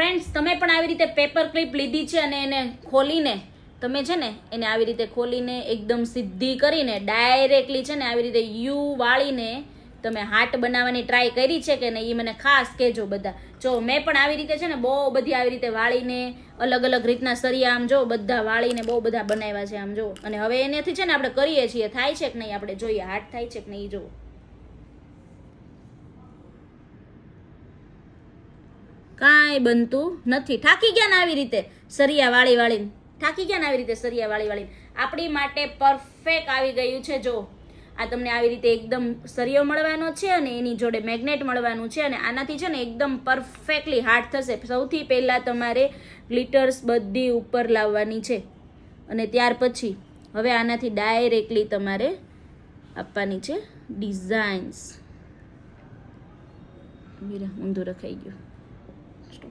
Friends, તમે પણ આવી રીતે પેપર ક્લિપ લીધી છે અને એને ખોલીને તમે છે ને એને આવી રીતે ખોલીને એકદમ સીધી કરીને ડાયરેક્ટલી છે ને આવી રીતે યુ વાળીને તમે હાર્ટ બનાવવાની ટ્રાય કરી છે કે નહીં એ મને ખાસ કહેજો બધા. જો મેં પણ આવી રીતે છે ને બહુ બધી આવી રીતે વાળીને અલગ અલગ રીતના સરિયા આમ જો બધા વાળીને બહુ બધા બનાવ્યા છે આમ જો. અને હવે એનાથી છે ને આપણે કરીએ છીએ, થાય છે કે નહીં આપણે જોઈએ, હાર્ટ થાય છે કે નહીં જો. કાંઈ બનતું નથી. થાકી ગયા ને આવી રીતે સરિયા વાળી વાળીને, થાકી ગયા ને આવી રીતે સરિયા વાળી વાળીને. આપણી માટે પરફેક્ટ આવી ગયું છે. જો આ તમને આવી રીતે એકદમ સરિયો મળવાનો છે અને એની જોડે મેગ્નેટ મળવાનું છે અને આનાથી છે ને એકદમ પરફેક્ટલી હાર્ડ થશે. સૌથી પહેલાં તમારે ગ્લિટર્સ બધી ઉપર લાવવાની છે અને ત્યાર પછી હવે આનાથી ડાયરેક્ટલી તમારે આપવાની છે ડિઝાઇન્સ. ઊંધું રખાઈ ગયું.